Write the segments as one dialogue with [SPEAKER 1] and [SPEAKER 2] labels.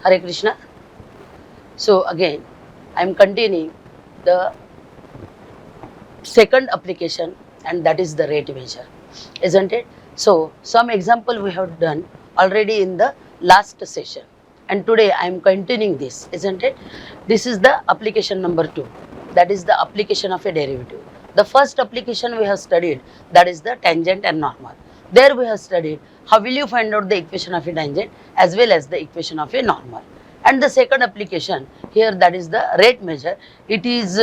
[SPEAKER 1] Hare Krishna. So again, I am continuing the second application, and that is the rate measure, isn't it? So some example we have done already in the last session, and today I am continuing this, isn't it? This is the application number 2, that is the application of a derivative. The first application we have studied, that is the tangent and normal. There we have studied how will you find out the equation of a tangent as well as the equation of a normal. And the second application here, that is the rate measure. It is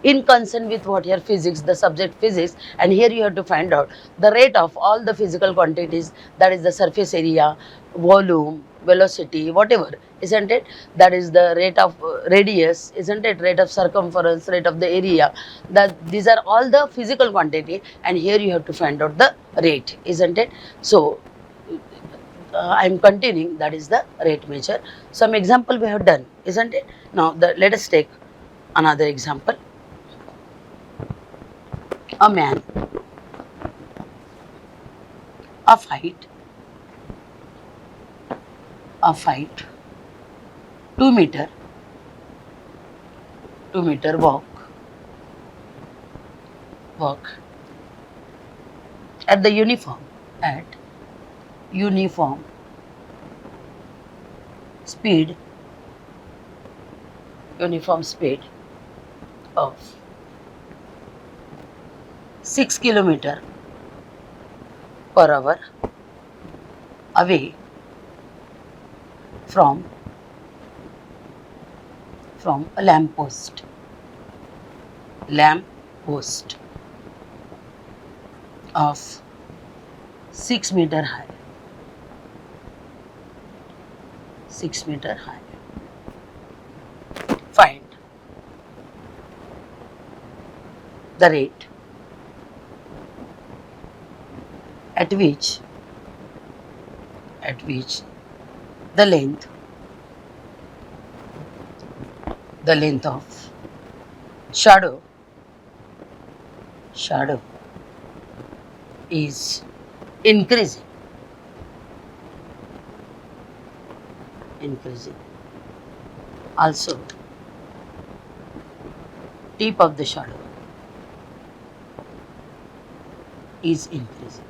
[SPEAKER 1] in concern with what here physics, the subject physics, and here you have to find out the rate of all the physical quantities, that is the surface area, volume, velocity, whatever, isn't it? That is the rate of radius, isn't it? Rate of circumference, rate of the area, that these are all the physical quantity, and here you have to find out the rate, isn't it? So I am continuing, that is the rate measure. Some example we have done, isn't it? Now let us take another example. A man of height 2 meter walk at the uniform speed of 6 kilometer per hour away from a lamp post of 6 meter high. Find the rate at which the length of shadow is increasing. Also, tip of the shadow is increasing.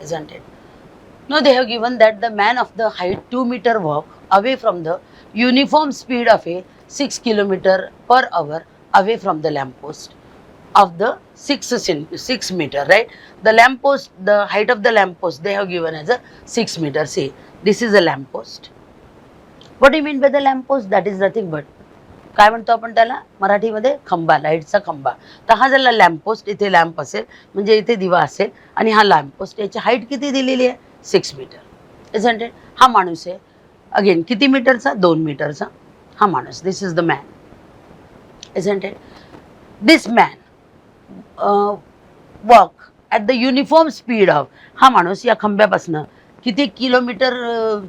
[SPEAKER 1] Isn't it? Now they have given that the man of the height 2 meter walk away from the uniform speed of a 6 kilometer per hour away from the lamp post of the 6 meter, right? The lamp post, the height of the lamp post they have given as a 6 meter. See, this is a lamp post. What do you mean by the lamp post? That is nothing but, काय म्हणतो आपण त्याला मराठीमध्ये, खंबा, लाईटचा खंबा. तर हा झाला लॅम्प पोस्ट, इथे लॅम्प असेल म्हणजे इथे दिवा असेल, आणि हा लॅम्प पोस्ट, याची हाईट किती दिलेली आहे? 6 मीटर. Isn't it? हा माणूस आहे अगेन किती मीटरचा? 2 मीटरचा हा माणूस. This is the man. Isn't it? This man walk at the uniform speed of, हा माणूस या खंब्यापासनं किती किलोमीटर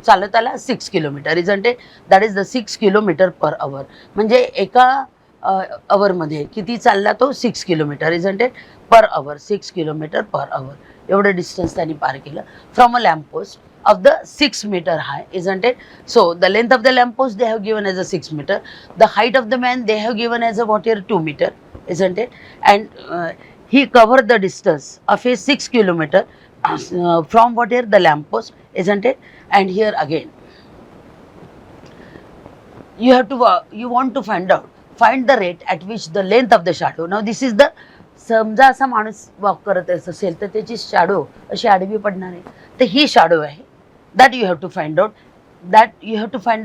[SPEAKER 1] चालत आला? 6 kilometre. Isn't it? That is the 6 kilometre per our. म्हणजे एका अवरमध्ये किती चालला तो? 6 kilometre. Isn't it? Per hour, 6 kilometre per our. एवढं डिस्टन्स त्यांनी पार केलं from a lamp post of the 6 meter high, isn't it? So the length of the lamp post they have given as a 6 meter. The height of the man they have given as a what here? 2 meter, isn't it? And he covered the distance of a 6 kilometer from what here? The lamp post, isn't it? And here again you have to you want to find the rate at which the length of the shadow. Now this is the, समजा असा माणूस walk करत असेल तर त्याची shadow अशी आडवी पडणार आहे, तर ही शॅडो आहे. that you have to find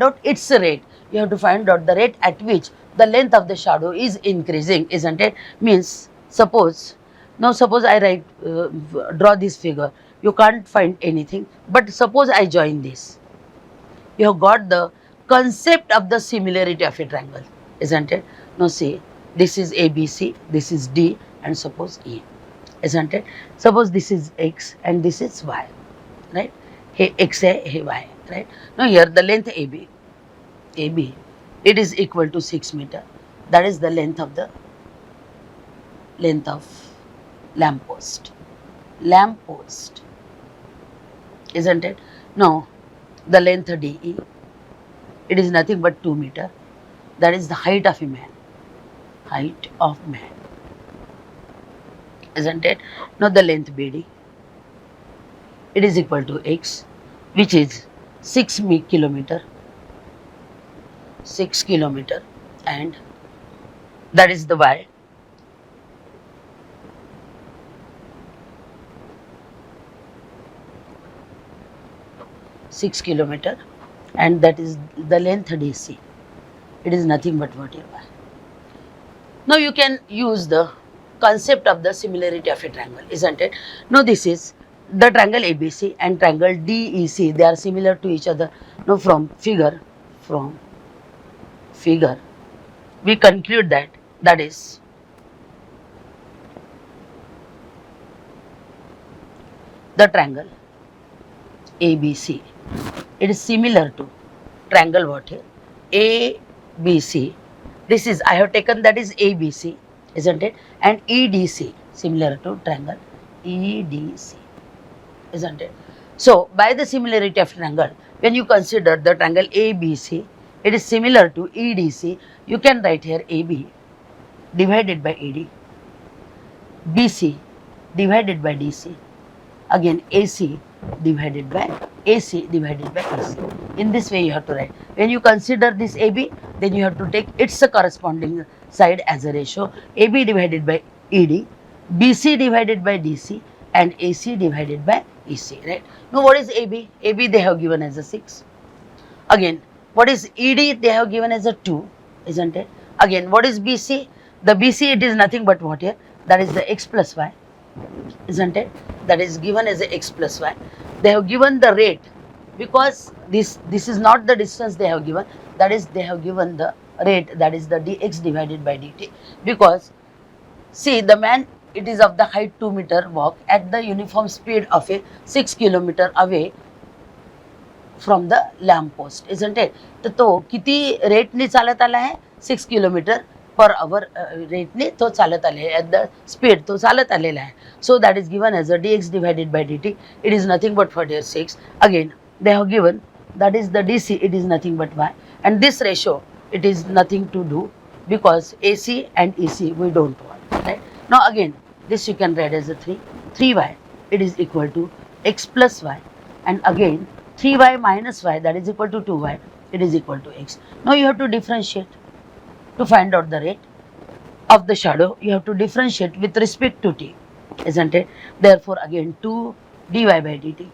[SPEAKER 1] out its rate. You have to find out the rate at which the length of the shadow is increasing, isn't it? Means suppose I write draw this figure, you can't find anything, but suppose I join this, you have got the concept of the similarity of a triangle, isn't it? Now see, this is ABC, this is D, and suppose E, isn't it? Suppose this is X and this is Y, right? Hey X hai, hey Y, right? Now here the length AB, it is equal to 6 meter. That is the length of lamp post. lamp post, isn't it? Now the length DE, it is nothing but 2 meter. That is the height of a man. Height of man, isn't it? Now the length BD, it is equal to x, which is 6 kilometer, 6 kilometer, and that is the y. Six kilometer, and that is the length DC. It is nothing but what here y. Now you can use the concept of the similarity of a triangle, isn't it? Now this is the triangle ABC and triangle DEC. They are similar to each other. Now from figure, we conclude that is the triangle ABC. It is similar to triangle what here? ABC. This is, I have taken that is ABC, isn't it? And EDC, similar to triangle EDC, isn't it? So by the similarity of triangle, when you consider the triangle ABC, it is similar to EDC. You can write here AB divided by ED, BC divided by DC, again AC divided by AC divided by AC. In this way you have to write. When you consider this AB, then you have to take its corresponding side as a ratio. AB divided by ED, BC divided by DC, and AC divided by EC, right? Now what is AB? AB they have given as a 6. Again, what is ED? They have given as a 2, isn't it? Again, what is BC? The BC, it is nothing but what here? That is the x plus y, isn't it? That is given as a x plus y. They have given the rate, because this is not the distance they have given, that is they have given the rate, that is the dx divided by dt. Because see, the man, it is of the height 2 meter walk at the uniform speed of a 6 kilometer away from the lamp post, isn't it? तो किती रेटने चालत आला है? 6 kilometre per our रेटने तो चालत आले है, at the speed तो चालत आलेला है. So that is given as a dx divided by dt. It is nothing but for their 6. Again they have given that is the dc, it is nothing but y, and this ratio, it is nothing to do, because AC and EC we don't want, right? Now again this you can write as a 3y, it is equal to x plus y, and again 3y minus y, that is equal to 2y, it is equal to x. Now you have to differentiate to find out the rate of the shadow. You have to differentiate with respect to t, isn't it? Therefore again 2 dy by dt,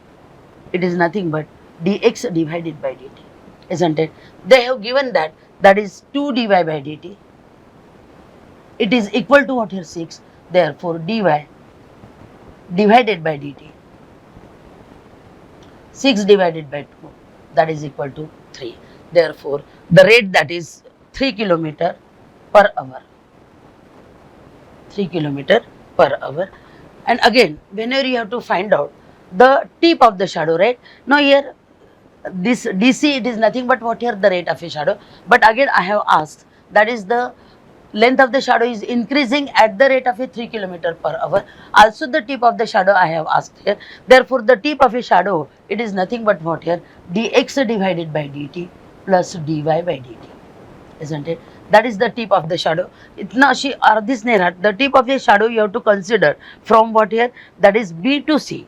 [SPEAKER 1] it is nothing but dx divided by dt, isn't it? They have given that is 2 dy by dt, it is equal to what here? 6. Therefore dy divided by dt, 6 divided by 2, that is equal to 3. Therefore the rate, that is 3 kilometer per hour, 3 kilometer per hour. And again whenever you have to find out the tip of the shadow, right? Now here this DC, it is nothing but what here? The rate of a shadow. But again I have asked, that is the length of the shadow is increasing at the rate of a 3 kilometer per hour. Also the tip of the shadow I have asked here. Therefore the tip of a shadow, it is nothing but what here? dx divided by dt plus dy by dt, isn't it? That is the tip of the shadow. Itna this near the tip of a shadow you have to consider from what here? That is B to C.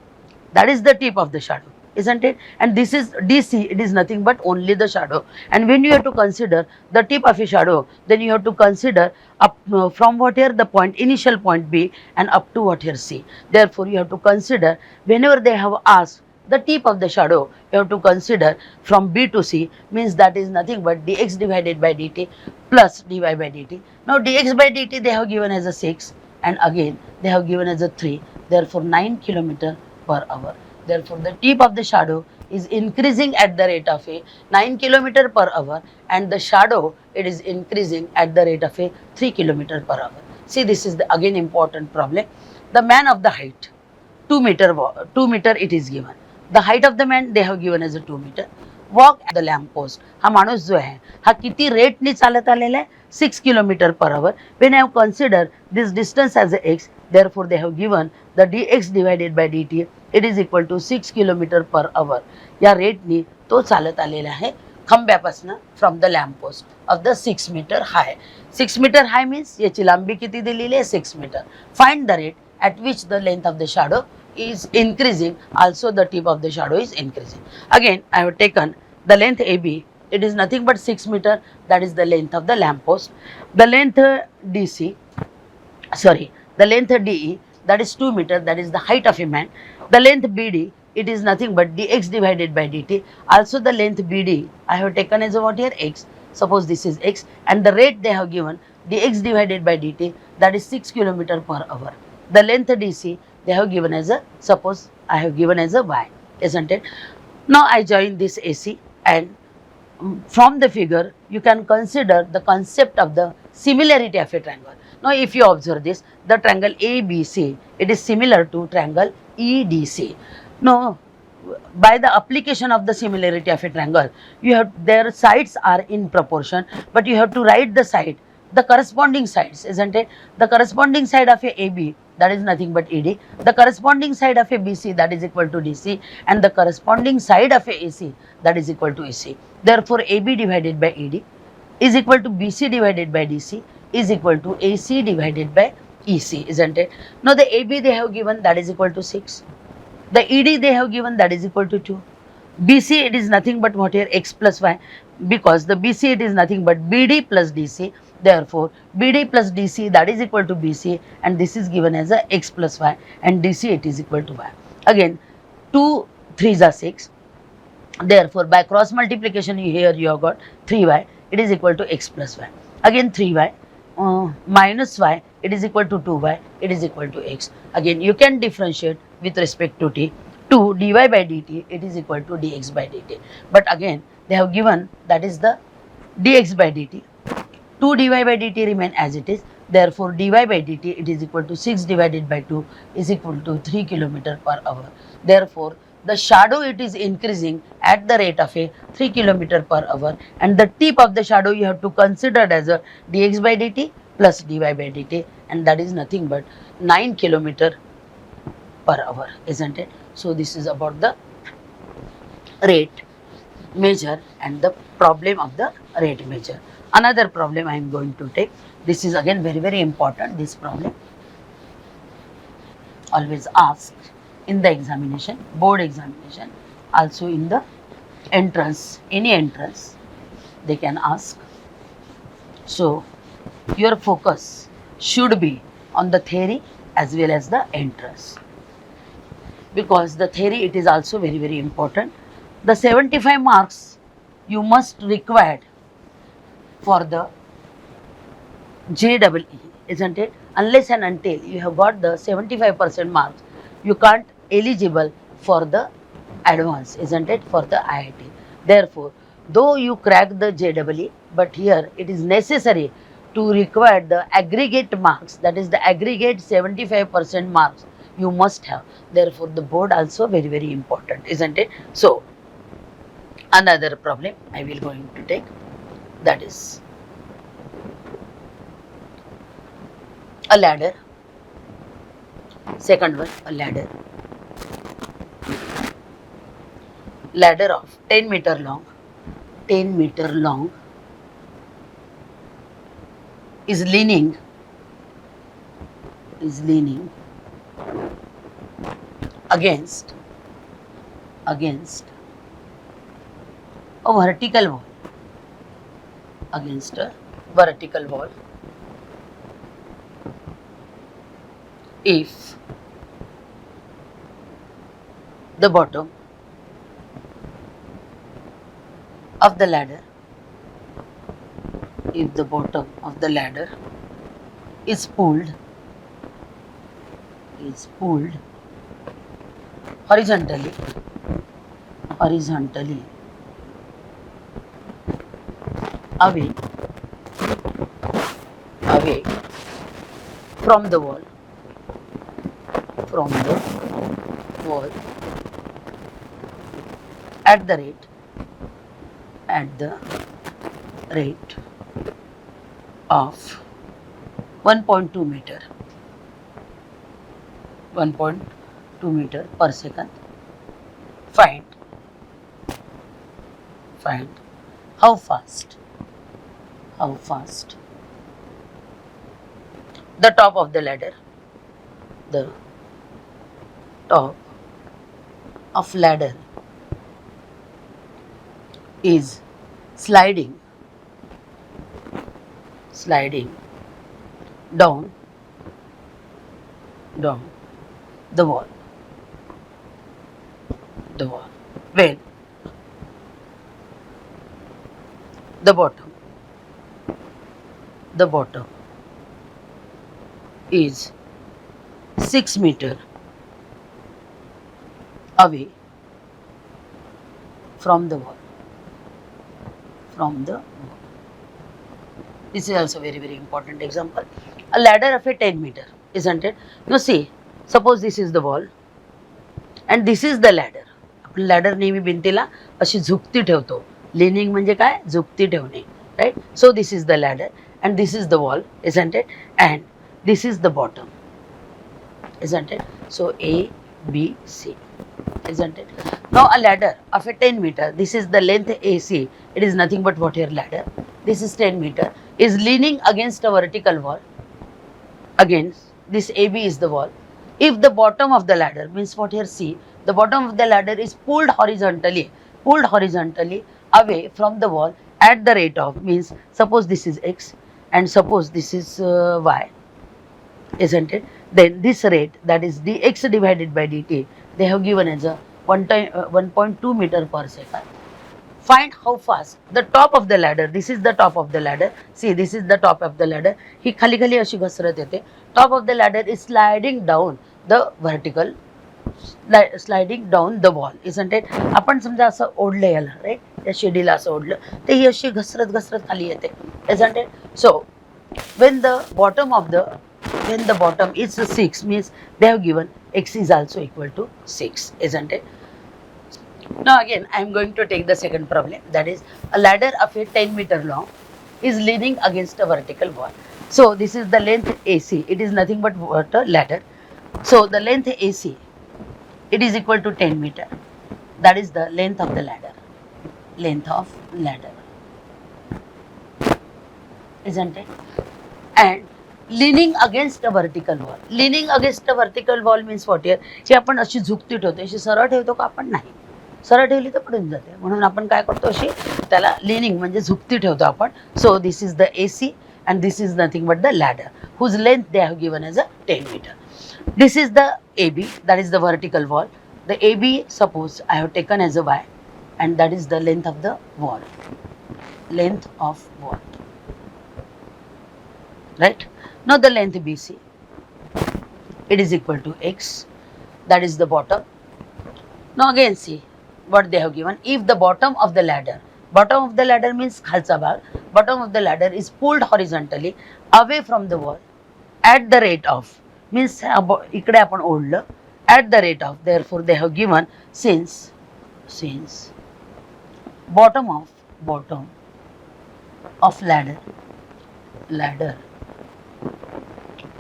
[SPEAKER 1] That is the tip of the shadow, isn't it? And this is DC, it is nothing but only the shadow. And when you have to consider the tip of a shadow, then you have to consider up from what here? The point, initial point B, and up to what here? C. Therefore you have to consider, whenever they have asked the tip of the shadow, you have to consider from B to C, means that is nothing but dx divided by dt plus dy by dt. Now dx by dt they have given as a 6, and again they have given as a 3, therefore 9 kilometer per hour. Therefore the tip of the shadow is increasing at the rate of a 9 kilometer per hour, and the shadow, it is increasing at the rate of a 3 kilometer per hour. See, this is the again important problem. The man of the height 2 meter it is given. The height of the man they have given as a 2 meter. Walk the lamp post. हा माणूस जो आहे हा किती रेटनी चालत आलेला आहे? 6 kilometre per hour. When I have consider this distance as a X, therefore they have given the dx divided by dt it is equal to 6 kilometre per hour. या रेटनी तो चालत आलेला आहे खांब्यापासून from the lamp post of the 6 metre high. 6 metre high means याची लांबी किती दिलेली आहे? 6 metre. Find the rate at which the length of the shadow is increasing, also the tip of the shadow is increasing. Again I have taken the length AB, it is nothing but 6 meter, that is the length of the lamp post. The length DC, sorry, the length DE, that is 2 meter, that is the height of a man. The length BD, it is nothing but dx divided by dt, also the length BD I have taken as a what here? X. Suppose this is x and the rate they have given dx divided by dt, that is 6 kilometer per hour. The length DC they have given as a, suppose I have given as a y, isn't it? Now I join this AC and from the figure you can consider the concept of the similarity of a triangle. Now if you observe this, the triangle ABC, it is similar to triangle EDC. Now by the application of the similarity of a triangle, you have, their sides are in proportion, but you have to write the side, the corresponding sides, isn't it? The corresponding side of a AB, that is nothing but ED, the corresponding side of a BC, that is equal to DC, and the corresponding side of a AC, that is equal to AC. Therefore AB divided by ED is equal to BC divided by DC is equal to AC divided by EC, isn't it? Now the AB they have given, that is equal to 6. The ED they have given, that is equal to 2. BC it is nothing but what here? X plus Y, because the BC it is nothing but BD plus DC. Therefore BD plus DC, that is equal to BC, and this is given as a X plus Y, and DC it is equal to Y. Again 2 3s are 6. Therefore by cross multiplication here you have got 3y, it is equal to X plus Y. Again 3y minus y, it is equal to 2y, it is equal to x. Again you can differentiate with respect to t. 2 dy by dt, it is equal to dx by dt. But again they have given, that is the dx by dt. 2 dy by dt remain as it is. Therefore dy by dt, it is equal to 6 divided by 2 is equal to 3 kilometer per hour. Therefore the shadow it is increasing at the rate of a 3 kilometer per hour, and the tip of the shadow you have to consider as a dx by dt plus dy by dt, and that is nothing but 9 kilometer per hour, isn't it? So this is about the rate measure and the problem of the rate measure. Another problem I am going to take, this is again very important. This problem always asked in the examination, board examination, also in the entrance, any entrance they can ask. So your focus should be on the theory as well as the entrance, because the theory it is also very important. The 75 marks you must required for the JEE, isn't it? Unless and until you have got the 75% marks, you can't eligible for the advance, isn't it, for the IIT. Therefore, though you crack the JEE, but here it is necessary to require the aggregate marks, that is the aggregate 75% marks you must have. Therefore, the board also very important, isn't it? So, another problem I will going to take, that is a ladder. Second one, a ladder. Ladder of 10 meter long, 10 meter long, is leaning against a vertical wall, against a vertical wall. If the bottom of the ladder, if the bottom of the ladder is pulled horizontally away from the wall, at the rate at the rate of 1.2 meter 1.2 meter per second. Find how fast the top of the ladder is sliding down the wall when the bottom is 6 meter away from the wall. This is also very very important example. A ladder of a 10 meter, isn't it? Now see, suppose this is the wall and this is the ladder. आपण ladder नेहमी भिंतीला अशी झुकती ठेवतो. Leaning म्हणजे काय? झुकती ठेवणे, right? So this is the ladder and this is the wall, isn't it? And this is the bottom, isn't it? So A, B, C, isn't it? Now a ladder of a 10 meter, this is the length AC, it is nothing but what here ladder, this is 10 meter, is leaning against a vertical wall. Against this AB is the wall. If the bottom of the ladder, means what here C, the bottom of the ladder is pulled horizontally away from the wall at the rate of, means suppose this is X and suppose this is Y, isn't it? Then this rate, that is dx divided by dt, they have given as a 1.2 meter per second. Find how fast the top of the ladder, this is the top of the ladder, see this is the top of the ladder, ही खाली खाली अशी घसरत येते. Top of the ladder is sliding down the vertical, sliding down the wall, isn't it? आपण समजा असं ओढलं याला, right? त्या शिडीला असं ओढलं तर ही अशी घसरत खाली येते, isn't it? So when the bottom is 6, means they have given x is also equal to 6, isn't it? Now again I am going to take the second problem, that is a ladder of a 10 meter long is leaning against a vertical wall. So this is the length AC, it is nothing but what a ladder. So the length AC, it is equal to 10 meter, that is the length of the ladder, isn't it? And leaning against a vertical wall, means what here, जी आपण अशी झुकती ठेवतो, अशी सरळ ठेवतो का आपण? नाही, सरळ ठेवली तर पडून जाते, म्हणून आपण काय करतो, अशी त्याला लिनिंग म्हणजे झुकती ठेवतो आपण. सो this is the AC and this is nothing but the ladder whose length they have given as a 10 meter. This is the AB, that is the vertical wall. The AB, suppose I have taken as a Y, and that is the length of the wall, right? Now the length BC, it is equal to X, that is the bottom. Now again see what they have given. If the bottom of the ladder means खालचा भाग, bottom of the ladder is pulled horizontally away from the wall at the rate of, means इकडे आपण ओढलं, at the rate of, therefore they have given, since bottom of ladder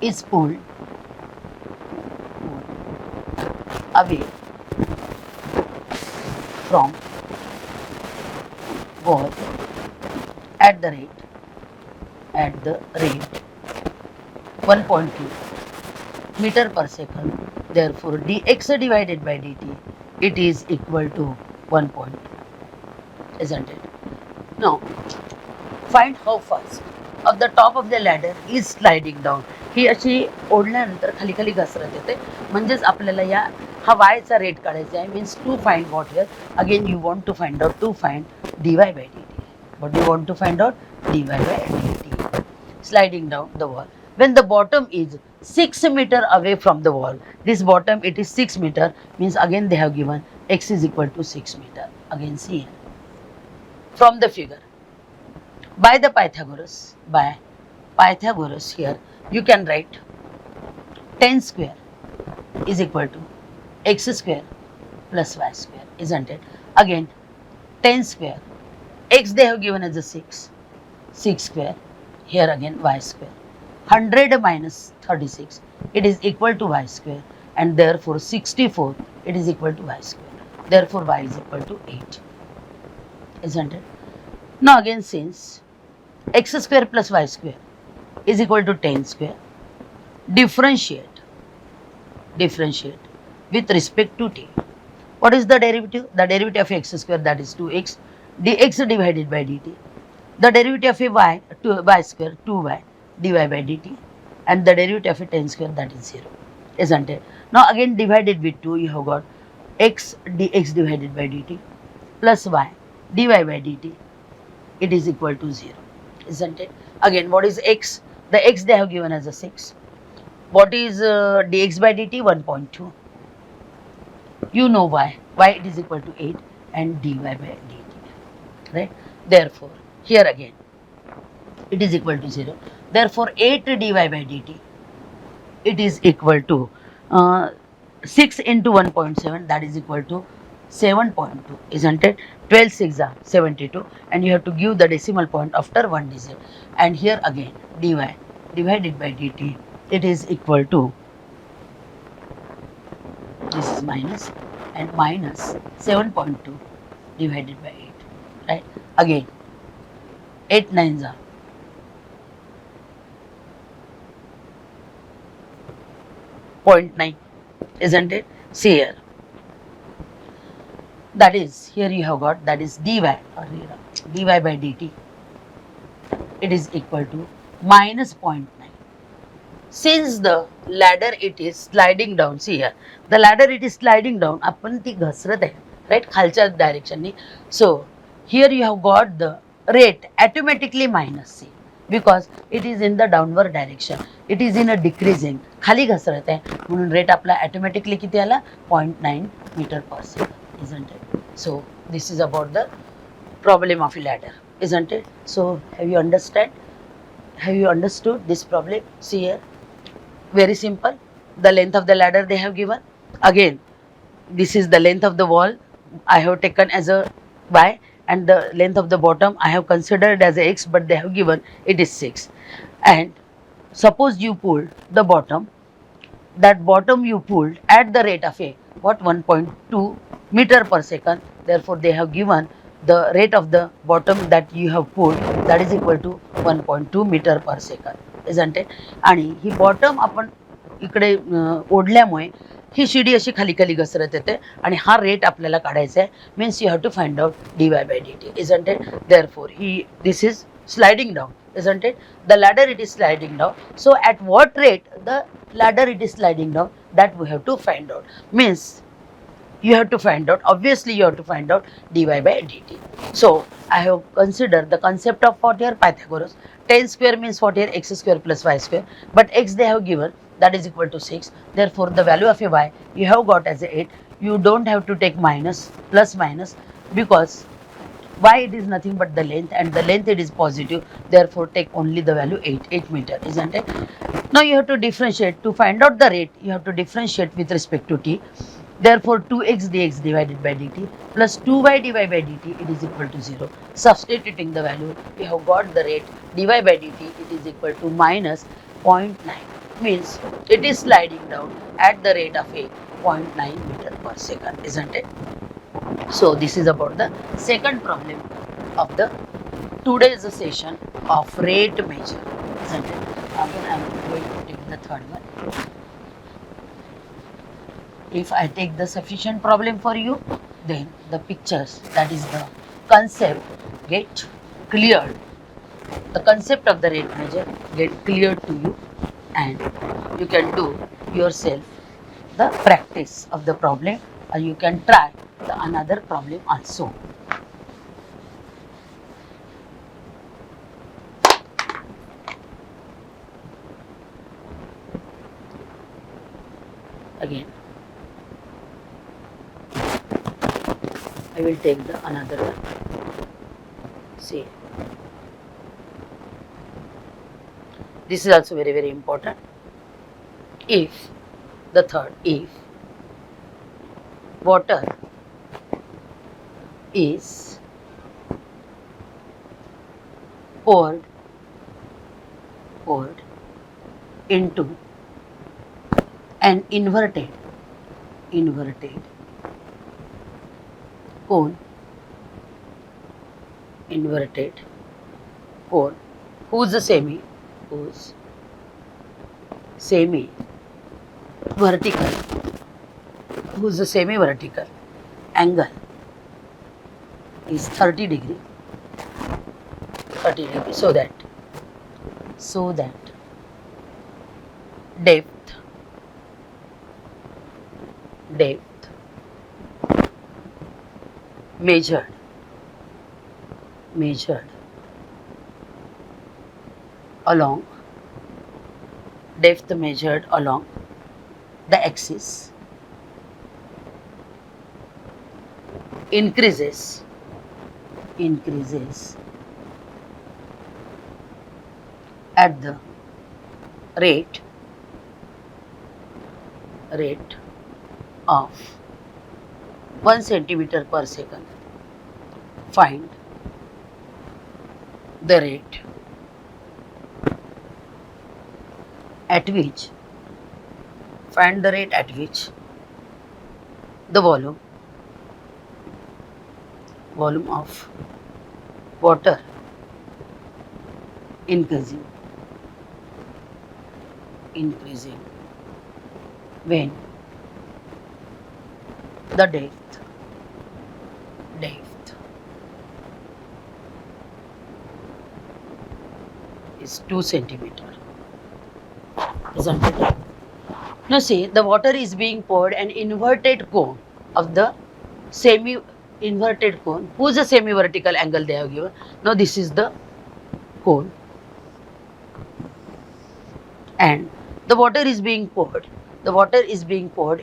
[SPEAKER 1] is pulled away from wall at the rate 1.2 meter per second. Therefore dx divided by dt, it is equal to 1.2, isn't it? Now find how fast of the top of the ladder is sliding down. ही अशी ओढल्यानंतर खाली खाली घसरत येते, म्हणजेच आपल्याला या हा y चा रेट काढायचा आहे. Means to find what here, again you want to find out dy by dt. What you want to find out? dy by dt. Sliding down the wall when the bottom is 6 meter away from the wall. This bottom, it is 6 meter, means again they have given x is equal to 6 meter. Again see here from the figure, by Pythagoras here you can write 10 square is equal to x square plus y square, isn't it? Again 10 square X they have given as a 6, 6 square, here again y square. 100 minus 36, it is equal to y square, and therefore 64, it is equal to y square. Therefore y is equal to 8, isn't it? Now again, since x square plus y square is equal to 10 square, differentiate with respect to t. What is the derivative? The derivative of x square, that is 2x, dx divided by dt. The derivative of a y, y square, 2y, dy by dt, and the derivative of a 10 square, that is 0, isn't it? Now again divided with 2, you have got x dx divided by dt plus y dy by dt, it is equal to 0, isn't it? Again, what is x? The x they have given as a 6. What is dx by dt? 1.2. You know why it is equal to 8, and dy by dt, right? Therefore, here again, it is equal to 0. Therefore, 8 dy by dt, it is equal to 6 into 1.7, that is equal to 7.2, isn't it? 12 6 are 72, and you have to give the decimal point after one digit. And here again, dy divided by dt, it is equal to, this is minus, and minus 7.2 divided by 8, right? Again, 8 9s are 0.9, isn't it? See here, that is, here you have got, that is dy, or dy by dt, it is equal to minus 0.9. Since the ladder it is sliding down, see here, the ladder it is sliding down, आपण ती घसरत आहे, right, खालच्या direction knee. So here you have got the rate automatically minus c, because it is in the downward direction, it is in a decreasing, खाली घसरत आहे, म्हणून rate आपला automatically किती आला? 0.9 meter per second, isn't it? So this is about the problem of a ladder, isn't it? So have you understood this problem? See here, very simple. The length of the ladder they have given. Again, this is the length of the wall I have taken as a y, and the length of the bottom I have considered as a x, but they have given it is 6. And suppose you pulled the bottom, that bottom you pulled at the rate of a what, 1.2 meter per second. Therefore they have given the rate of the bottom that you have pulled, that is equal to 1.2 meter per second, isn't it? आणि ही bottom आपण इकडे ओढल्यामुळे ही शिडी अशी खाली खाली घसरत येते, आणि हा रेट आपल्याला काढायचा आहे. Means you have to find out dy by dt, isn't it? Therefore this is sliding down, isn't it? The ladder it is sliding down. So at what rate the ladder it is sliding down, that we have to find out. Means you have to find out, obviously you have to find out dy by dt. So I have considered the concept of what here, Pythagoras. 10 square means what here, x square plus y square, but x they have given, that is equal to 6. Therefore the value of a y you have got as a 8. You don't have to take minus, plus minus, because y it is nothing but the length, and the length it is positive. Therefore take only the value 8 meter, isn't it? Now you have to differentiate. To find out the rate, you have to differentiate with respect to t. Therefore 2x dx divided by dt plus 2y dy by dt, it is equal to 0. Substituting the value, you have got the rate dy by dt, it is equal to minus 0.9. Means it is sliding down at the rate of a 0.9 meter per second, isn't it? So this is about the second problem of the today's session of rate measure, isn't it? Again I am going to take the third one. If I take the sufficient problem for you, then the pictures, that is the concept, get cleared. The concept of the rate measure get cleared to you, and you can do yourself the practice of the problem, or you can try the another problem also. Again, I will take the another one. See, this is also very, very important. If the third, if water is poured into an inverted cone whose semi vertical angle is 30 degree, so that depth measured along the axis increases at the rate of 1 centimeter per second. Find the rate at which the volume of water increasing when the depth is 2 centimeter, isn't it? Now see, the water is being poured an inverted cone of the semi-inverted cone, whose a semi-vertical angle they have given. Now this is the cone, and the water is being poured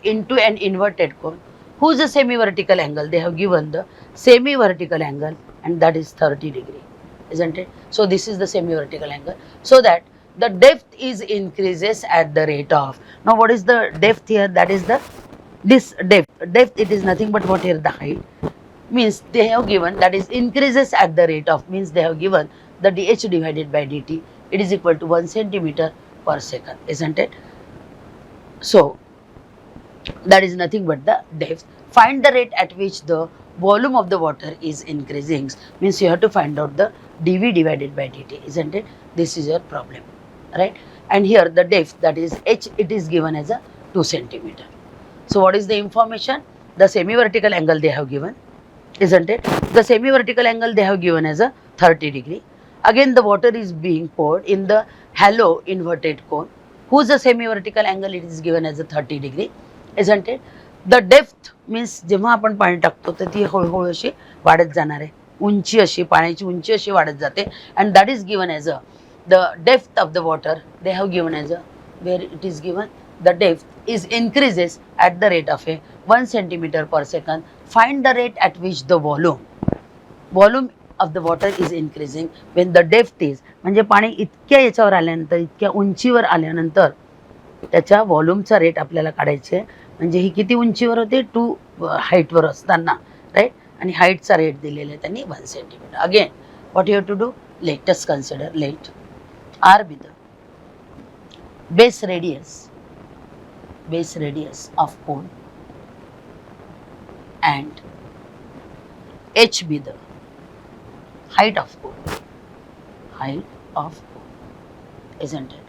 [SPEAKER 1] into an inverted cone, whose a semi-vertical angle they have given the semi-vertical angle, and that is 30 degree, isn't it? So this is the semi-vertical angle, so that the depth is increases at the rate of. Now what is the depth here? That is this depth, it is nothing but what here, the height, means they have given, that is increases at the rate of, means they have given the dh divided by dt, it is equal to 1 centimeter per second, isn't it? So that is nothing but the depth. Find the rate at which the volume of the water is increasing, means you have to find out the dv divided by dt, isn't it? This is your problem, right? And here the depth, that is h, it is given as a 2 centimeter. So what is the information? The semi-vertical angle they have given, isn't it? The semi-vertical angle they have given as a 30 degree. Again the water is being poured in the hollow inverted cone, whose the semi-vertical angle it is given as a 30 degree, isn't it? The depth means जेव्हा आपण पाणी टाकतो तर ती हळूहळू अशी वाढत जाणार आहे, उंची अशी, पाण्याची उंची अशी वाढत जाते, and that is given as a the depth of the water they have given as a, where it is given the depth is increases at the rate of a 1 centimeter per second. Find the rate at which the volume of the water is increasing when the depth is, म्हणजे पाणी इतक्या याच्यावर आल्यानंतर, इतक्या उंचीवर आल्यानंतर त्याच्या व्हॉल्यूमचा rate आपल्याला काढायचे आहे. म्हणजे ही किती उंचीवर होते, 2 हाईटवर असताना, राईट, आणि हाईटचा रेट दिलेला आहे त्यांनी 1 centimetre. Again what you have to do, let us consider, let R be the base radius of cone and h be the height of cone, isn't it?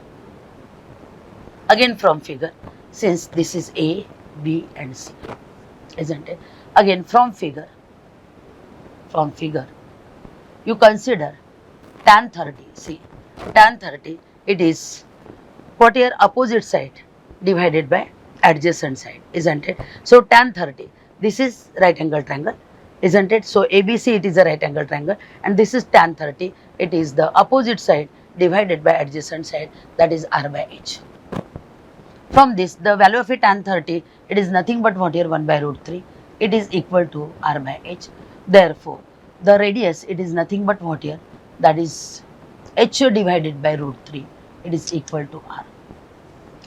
[SPEAKER 1] Again from figure, since this is A, B and C, isn't it? Again from figure you consider tan 30. See, tan 30, it is what here, opposite side divided by adjacent side, isn't it? So tan 30, this is right angle triangle, isn't it? So ABC, it is a right angle triangle, and this is tan 30, it is the opposite side divided by adjacent side, that is r by h. From this, the value of a tan 30, it is nothing but what here, 1 by root 3, it is equal to r by h. Therefore the radius, it is nothing but what here, that is h divided by root 3, it is equal to r,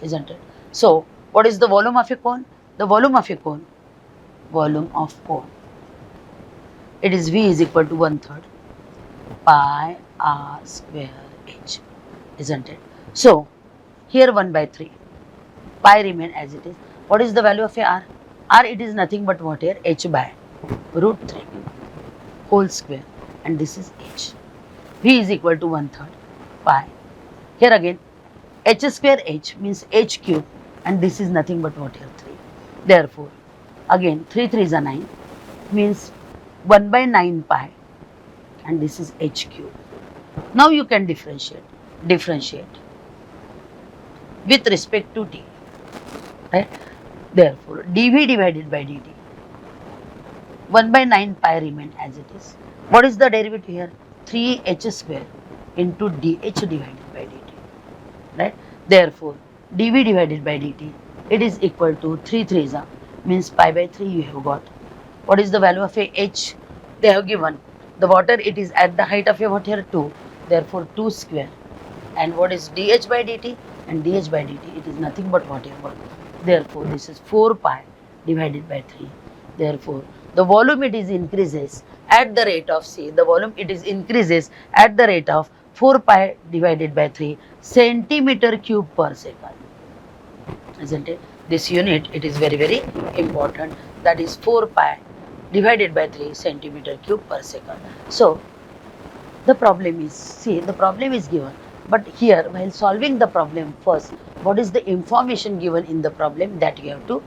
[SPEAKER 1] isn't it? So what is the volume of a cone? The volume of cone, it is V is equal to 1/3 pi r square h, isn't it? So here 1 by 3, pi remain as it is. What is the value of a r? R, it is nothing but what here? H by root 3 whole square, and this is h. V is equal to 1/3 pi. Here again h square h means h cube, and this is nothing but what here? 3. Therefore again 3 3 is a 9, means 1 by 9 pi, and this is h cube. Now you can differentiate with respect to t, right? Therefore dv divided by dt, 1 by 9 pi remain as it is. What is the derivative here? 3h square into dh divided by dt, right? Therefore dv divided by dt, it is equal to 3 3 is a, means pi by 3 you have got. What is the value of a h? They have given the water, it is at the height of a what here? 2, therefore 2 square. And what is dh by dt? And dh by dt, it is nothing but what here? 1. Therefore this is 4 pi divided by 3. Therefore the volume it is increases at the rate of, see, the volume it is increases at the rate of 4 pi divided by 3 centimeter cube per second, isn't it? This unit, it is very very important, that is 4 pi divided by 3 centimeter cube per second. So the problem is, see, the problem is given, but here while solving the problem, first what is the information given in the problem, that you have to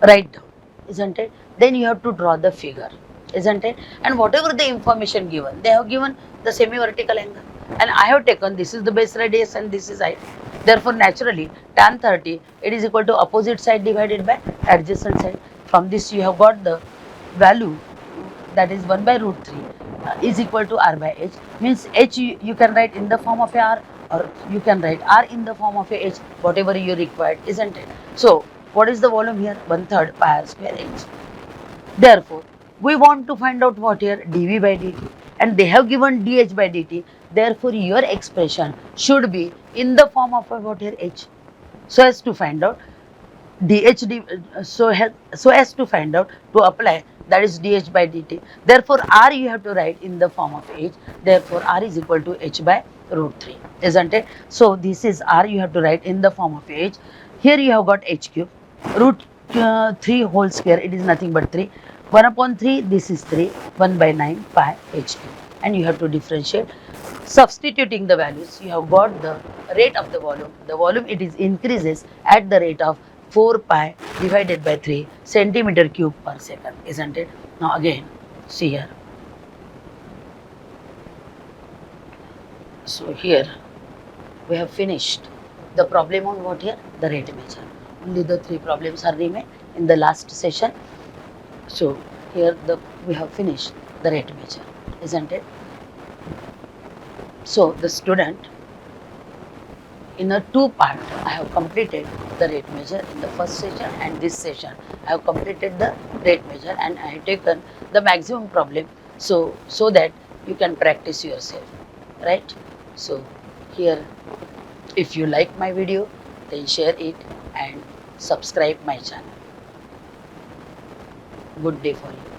[SPEAKER 1] write down, isn't it? Then you have to draw the figure, isn't it? And whatever the information given, they have given the semi-vertical angle, and I have taken, this is the base radius and this is height. Therefore naturally tan 30, it is equal to opposite side divided by adjacent side. From this you have got the value, that is 1 by root 3 is equal to r by h, means h you can write in the form of a r, or you can write r in the form of a h, whatever you required, isn't it? So what is the volume here? 1/3 pi r square h. Therefore we want to find out what here? dv by dt, and they have given dh by dt. Therefore your expression should be in the form of a what here? h, so as to find out so as to find out, to apply, that is dh by dt. Therefore r you have to write in the form of h. Therefore r is equal to h by root 3, isn't it? So this is r you have to write in the form of h. Here you have got h cube, root 3 whole square, it is nothing but 3. 1 upon 3, this is 3, 1 by 9 pi h cube, and you have to differentiate. Substituting the values, you have got the rate of the volume. The volume it is increases at the rate of 4 pi divided by 3 centimeter cube per second, isn't it? Now again, see here. So here we have finished the problem on what here? The rate measure. Only the 3 problems are remain in the last session. So here we have finished the rate measure, isn't it? So the student, in a 2-part, I have completed the rate measure in the first session, and this session I have completed the rate measure, and I have taken the maximum problem, so that you can practice yourself, right? So here, if you like my video, then share it and subscribe my channel. Good day for you.